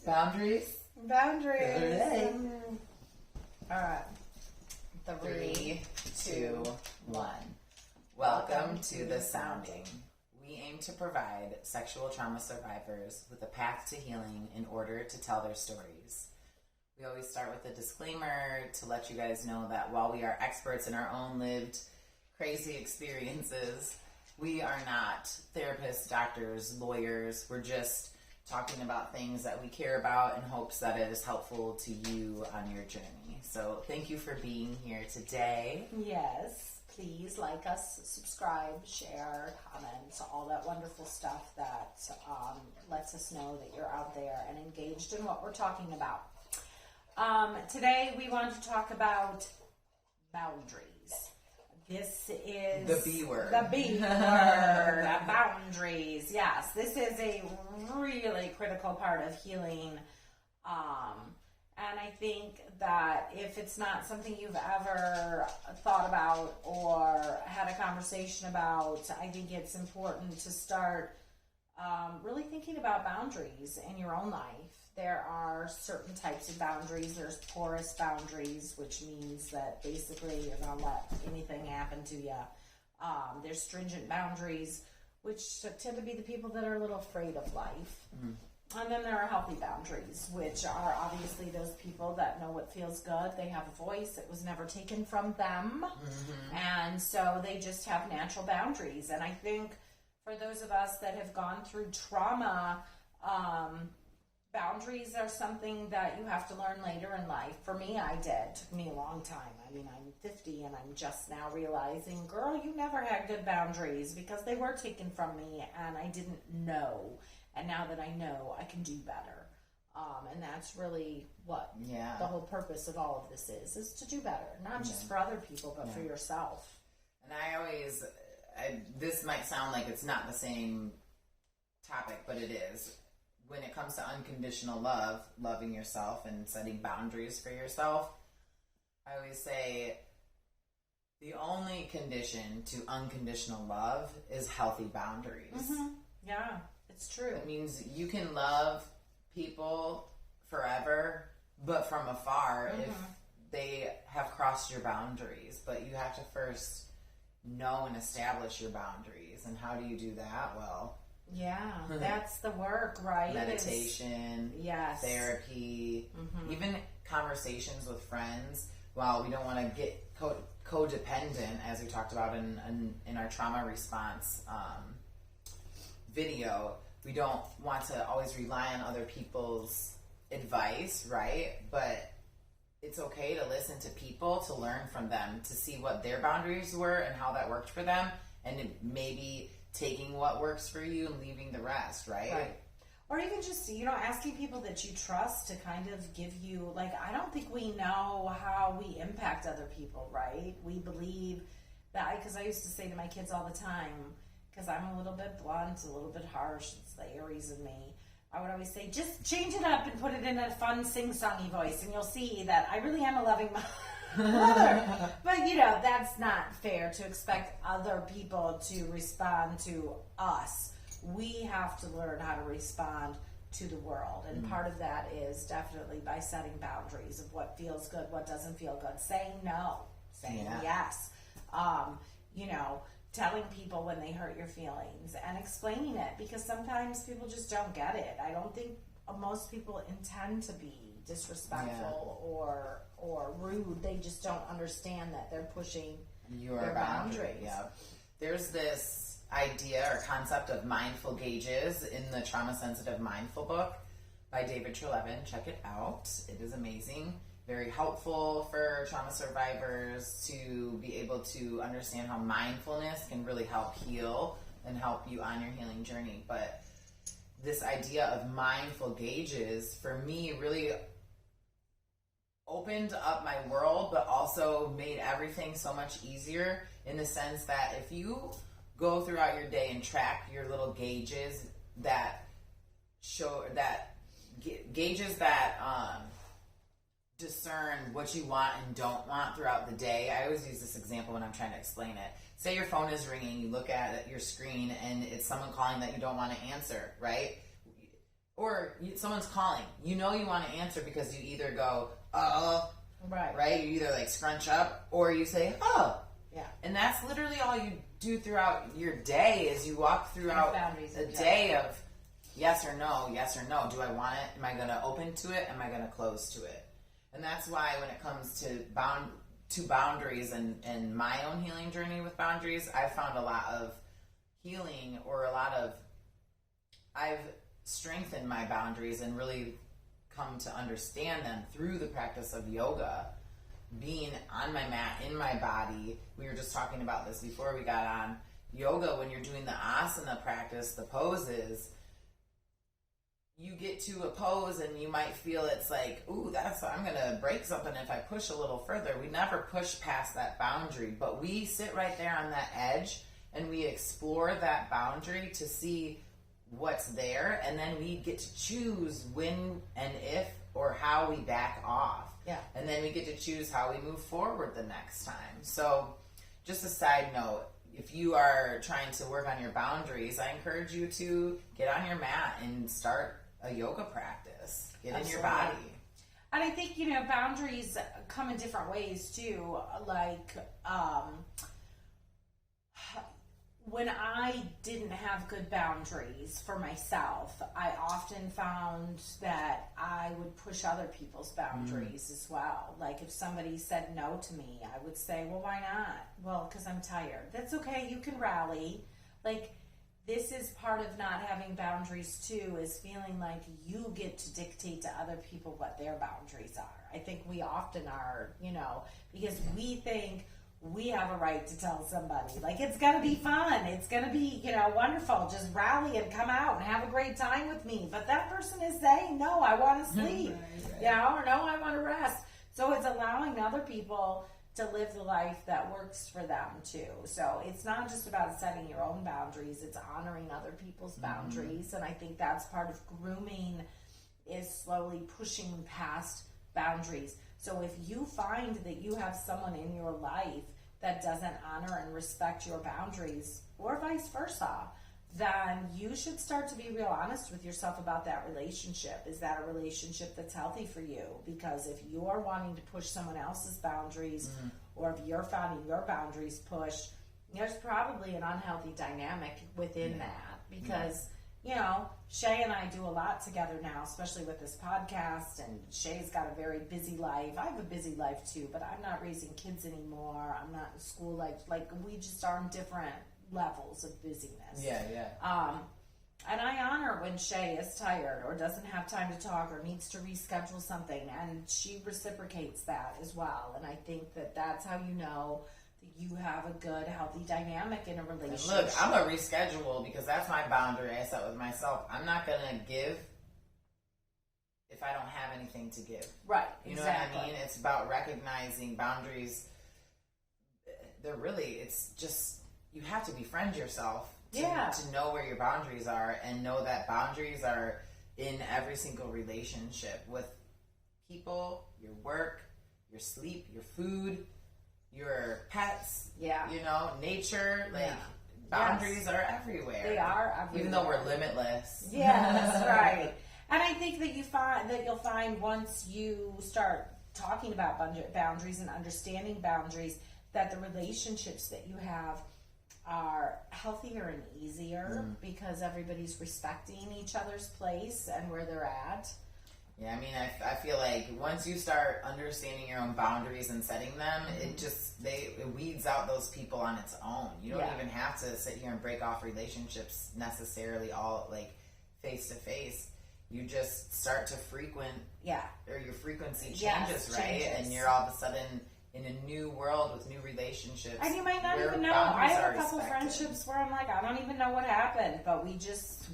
Boundaries. Boundaries. All right. 3, 2, 1. Welcome to The Sounding. We aim to provide sexual trauma survivors with a path to healing in order to tell their stories. We always start with a disclaimer to let you guys know that while we are experts in our own lived crazy experiences, we are not therapists, doctors, lawyers. We're just talking about things that we care about in hopes that it is helpful to you on your journey. So thank you for being here today. Yes, please like us, subscribe, share, comment, all that wonderful stuff that lets us know that you're out there and engaged in what we're talking about. Today we want to talk about boundaries. This is the B word. The B word. Boundaries. Yes, this is a really critical part of healing. And I think that if it's not something you've ever thought about or had a conversation about, I think it's important to start really thinking about boundaries in your own life. There are certain types of boundaries. There's porous boundaries, which means that basically you're going to let anything happen to you. There's stringent boundaries, which tend to be the people that are a little afraid of life. Mm-hmm. And then there are healthy boundaries, which are obviously those people that know what feels good. They have a voice. It was never taken from them. Mm-hmm. And so they just have natural boundaries. And I think for those of us that have gone through trauma, boundaries are something that you have to learn later in life. For me, I did. It took me a long time. I mean, I'm 50 and I'm just now realizing, girl, you never had good boundaries because they were taken from me and I didn't know. And now that I know, I can do better. And that's really what the whole purpose of all of this is to do better. Not just for other people, but for yourself. And this might sound like it's not the same topic, but it is. When it comes to unconditional love, loving yourself and setting boundaries for yourself, I always say the only condition to unconditional love is healthy boundaries. Mm-hmm. Yeah, it's true. It means you can love people forever, but from afar if they have crossed your boundaries. But you have to first know and establish your boundaries. And how do you do that? Well, that's the work, right? Meditation, therapy, even conversations with friends. While we don't want to get codependent, as we talked about in our trauma response video, we don't want to always rely on other people's advice, right? But it's okay to listen to people, to learn from them, to see what their boundaries were and how that worked for them, and maybe taking what works for you and leaving the rest, right? Or even just, asking people that you trust to kind of give you, I don't think we know how we impact other people, right? We believe that, because I used to say to my kids all the time, because I'm a little bit blunt, a little bit harsh, it's the Aries in me, I would always say, just change it up and put it in a fun sing-songy voice, and you'll see that I really am a loving mother. But that's not fair to expect other people to respond to us. We have to learn how to respond to the world, and part of that is definitely by setting boundaries of what feels good, what doesn't feel good, saying no, saying yes, telling people when they hurt your feelings and explaining it, because sometimes people just don't get it. I don't think most people intend to be disrespectful or rude. They just don't understand that they're pushing their boundaries. Yeah. There's this idea or concept of mindful gauges in the Trauma Sensitive Mindful book by David Trelevin. Check it out. It is amazing. Very helpful for trauma survivors to be able to understand how mindfulness can really help heal and help you on your healing journey. But this idea of mindful gauges, for me, really opened up my world, but also made everything so much easier in the sense that if you go throughout your day and track your little gauges that show that gauges that discern what you want and don't want throughout the day. I always use this example when I'm trying to explain it. Say your phone is ringing, you look at your screen and it's someone calling that you don't want to answer, right? someone's calling. You know you want to answer because you either go, right? You either like scrunch up or you say, oh. Yeah. And that's literally all you do throughout your day is you walk throughout a day of yes or no. Do I want it? Am I going to open to it? Am I going to close to it? And that's why when it comes to boundaries and my own healing journey with boundaries, I've found a lot of healing I've strengthened my boundaries and really come to understand them through the practice of yoga, being on my mat, in my body. We were just talking about this before we got on. Yoga, when you're doing the asana practice, the poses, you get to a pose and you might feel it's like, ooh, I'm going to break something if I push a little further. We never push past that boundary, but we sit right there on that edge and we explore that boundary to see what's there, and then we get to choose when and if or how we back off. Yeah. And then we get to choose how we move forward the next time. So just a side note, if you are trying to work on your boundaries, I encourage you to get on your mat and start a yoga practice. Get in your body. And I think, boundaries come in different ways too. Like, when I didn't have good boundaries for myself, I often found that I would push other people's boundaries as well. Like if somebody said no to me, I would say, well, why not? Well, because I'm tired. That's okay. You can rally. Like, this is part of not having boundaries too, is feeling like you get to dictate to other people what their boundaries are. I think we often are, because we think we have a right to tell somebody, like, it's going to be fun. It's going to be, wonderful. Just rally and come out and have a great time with me. But that person is saying, no, I want to sleep, or no, I want to rest. So it's allowing other people to live the life that works for them too. So it's not just about setting your own boundaries, it's honoring other people's boundaries. And I think that's part of grooming, is slowly pushing past boundaries. So if you find that you have someone in your life that doesn't honor and respect your boundaries, or vice versa, then you should start to be real honest with yourself about that relationship. Is that a relationship that's healthy for you? Because if you're wanting to push someone else's boundaries, or if you're finding your boundaries pushed, there's probably an unhealthy dynamic within that. Because, Shay and I do a lot together now, especially with this podcast, and Shay's got a very busy life. I have a busy life too, but I'm not raising kids anymore. I'm not in school life. Like, we just are in different levels of busyness. And I honor when Shay is tired or doesn't have time to talk or needs to reschedule something, and she reciprocates that as well. And I think that that's how you know that you have a good, healthy dynamic in a relationship. And look, I'm a reschedule because that's my boundary I set with myself. I'm not going to give if I don't have anything to give. Right, You know what I mean? It's about recognizing boundaries. It's just, you have to befriend yourself to know where your boundaries are, and know that boundaries are in every single relationship with people, your work, your sleep, your food, your pets, nature. Boundaries are everywhere. They are everywhere. Even though we're limitless. Yeah, that's right. And I think that you'll find once you start talking about boundaries and understanding boundaries, that the relationships that you have are healthier and easier because everybody's respecting each other's place and where they're at. Yeah, I mean, I feel like once you start understanding your own boundaries and setting them, it weeds out those people on its own. You don't even have to sit here and break off relationships necessarily all like face to face. You just start to frequent, or your frequency changes, right? And you're all of a sudden in a new world with new relationships. And you might not even know. I have a couple friendships where I'm like, I don't even know what happened, but we just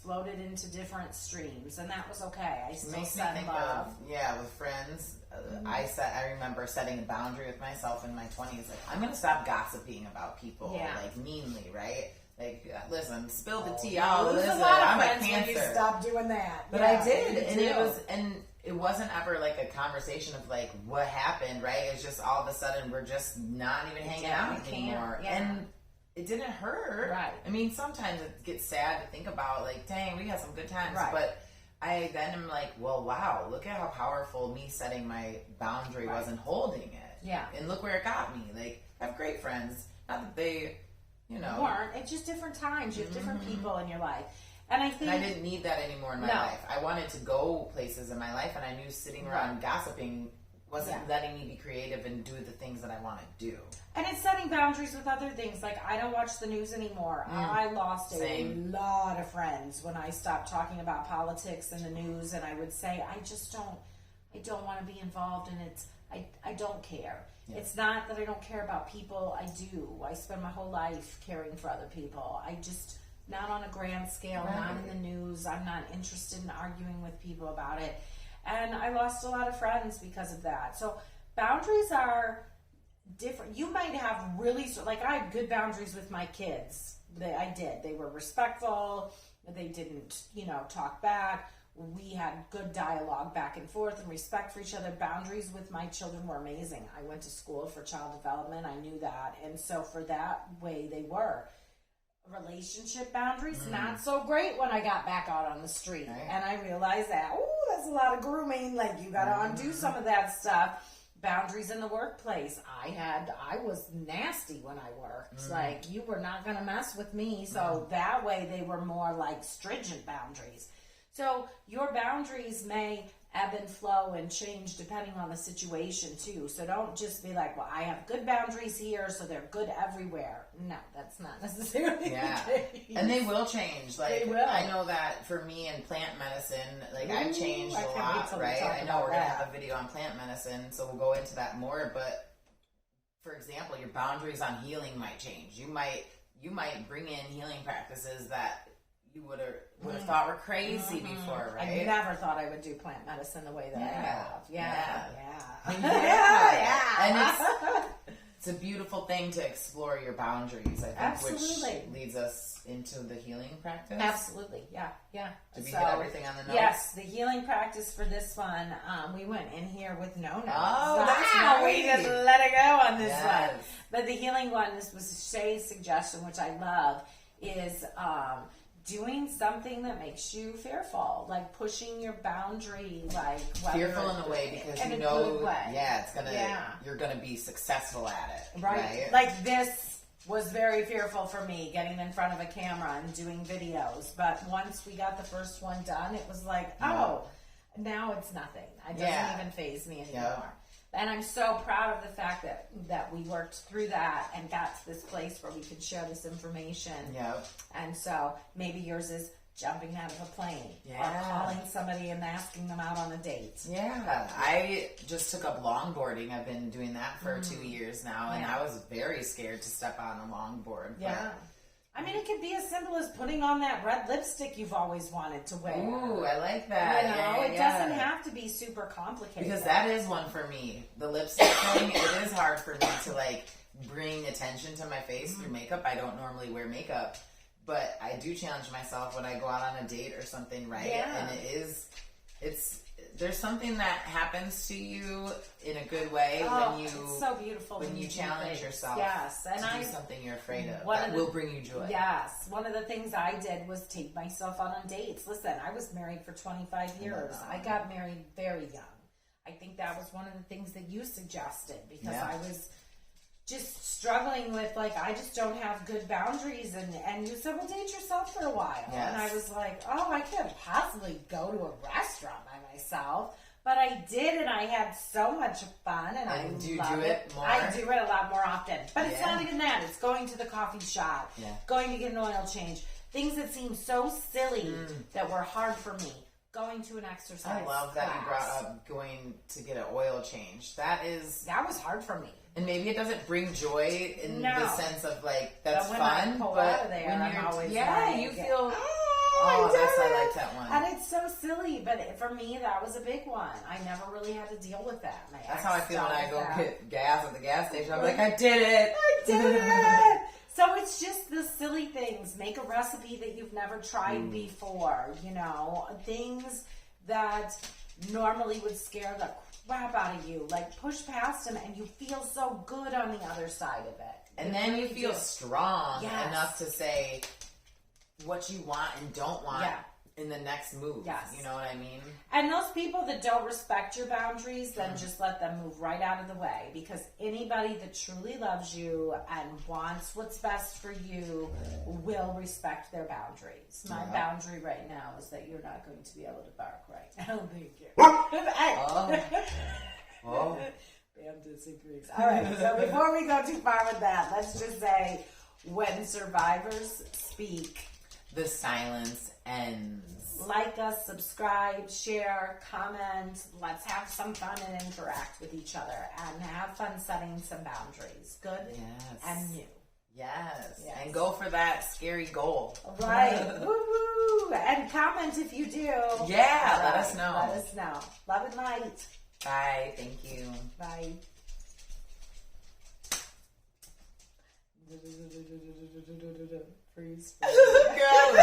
floated into different streams, and that was okay. I still sent love. With friends. I remember setting a boundary with myself in my 20s. Like, I'm going to stop gossiping about people, like meanly, right? Like, listen, spill the tea. Listen, I'm a Cancer. You stop doing that. But I did, and it wasn't ever like a conversation of like what happened, right? It's just all of a sudden we're just not even hanging out anymore, and it didn't hurt. Right. I mean, sometimes it gets sad to think about, like, dang, we had some good times, right. but I then am like, well, wow, look at how powerful me setting my boundary was and holding it. Yeah. And look where it got me. Like, I have great friends. Not that they, weren't. It's just different times. You have different people in your life. And I think... And I didn't need that anymore in my life. I wanted to go places in my life, and I knew sitting around gossiping wasn't letting me be creative and do the things that I want to do. And it's setting boundaries with other things. Like, I don't watch the news anymore. I lost a lot of friends when I stopped talking about politics and the news, and I would say, I don't want to be involved in it. I don't care. Yeah. It's not that I don't care about people. I do. I spend my whole life caring for other people. I just, not on a grand scale, not in the news. I'm not interested in arguing with people about it. And I lost a lot of friends because of that. So boundaries are different. You might have really, like, I had good boundaries with my kids. I did. They were respectful. They didn't, talk back. We had good dialogue back and forth and respect for each other. Boundaries with my children were amazing. I went to school for child development. I knew that. And so for that way, they were. Relationship boundaries, not so great when I got back out on the street. Right. And I realized that, that's a lot of grooming. Like, you got to undo some of that stuff. Boundaries in the workplace. I was nasty when I worked. Like, you were not going to mess with me. So that way they were more like stringent boundaries. So your boundaries may ebb and flow and change depending on the situation too. So don't just be like, well, I have good boundaries here, so they're good everywhere. No, that's not necessarily the case. And they will change. Like, they will. I know that for me in plant medicine, like, I've changed a lot, right? I know we're going to have a video on plant medicine, so we'll go into that more. But for example, your boundaries on healing might change. You might bring in healing practices that you would have thought were crazy before, right? I never thought I would do plant medicine the way that I have. Yeah. And it's a beautiful thing to explore your boundaries, I think, which leads us into the healing practice. Absolutely, yeah. Did we get everything on the notes? Yes, the healing practice for this one, we went in here with no notes. Oh, that's right. We just let it go on this one. But the healing one, this was Shay's suggestion, which I love, is doing something that makes you fearful, like pushing your boundary, like fearful in a way because you know, you're gonna be successful at it, right? Like, this was very fearful for me, getting in front of a camera and doing videos. But once we got the first one done, it was like, now it's nothing. It doesn't even faze me anymore. And I'm so proud of the fact that we worked through that and got to this place where we can share this information. And so maybe yours is jumping out of a plane or calling somebody and asking them out on a date. I just took up longboarding. I've been doing that for 2 years now, and I was very scared to step on a longboard. I mean, it could be as simple as putting on that red lipstick you've always wanted to wear. Ooh, I like that. It doesn't have to be super complicated. Because that is one for me. The lipstick thing, it is hard for me to, like, bring attention to my face through makeup. I don't normally wear makeup, but I do challenge myself when I go out on a date or something, right? And there's something that happens to you in a good way when you, it's so beautiful when you challenge yourself and to do something you're afraid of that will bring you joy. One of the things I did was take myself out on dates. Listen, I was married for 25 years. I got married very young. I think that was one of the things that you suggested, because I was just struggling with, like, I just don't have good boundaries, and you said, well, date yourself for a while. And I was like, I can't possibly go to a restaurant by myself. But I did, and I had so much fun, and do you do it more? I do it a lot more often. But it's not even that. It's going to the coffee shop, going to get an oil change, things that seem so silly that were hard for me. Going to an exercise I love that you brought up going to get an oil change. That was hard for me. And maybe it doesn't bring joy in the sense of, like, that's but when fun. I pull but out of there, when I'm always you feel. I like that one. And it's so silly, but for me, that was a big one. I never really had to deal with that. That's how I feel when I go get gas at the gas station. I'm like, I did it. I did it. So it's just the silly things. Make a recipe that you've never tried before. Things that normally would scare the crap out of you. Like, push past them, and you feel so good on the other side of it. And then you feel strong enough to say what you want and don't want in the next move. Yes. You know what I mean? And those people that don't respect your boundaries, then just let them move right out of the way, because anybody that truly loves you and wants what's best for you will respect their boundaries. My boundary right now is that you're not going to be able to bark right now. Thank you. Oh. Bam disagrees. All right, so before we go too far with that, let's just say, when survivors speak, The silence ends. like us, subscribe, share, comment. Let's have some fun and interact with each other and have fun setting some boundaries. Good and new. Yes. And go for that scary goal. Right. Woo-hoo. And comment if you do. Yeah, let us know. Let us know. Love and light. Bye. Thank you. Bye. Freeze. Girl.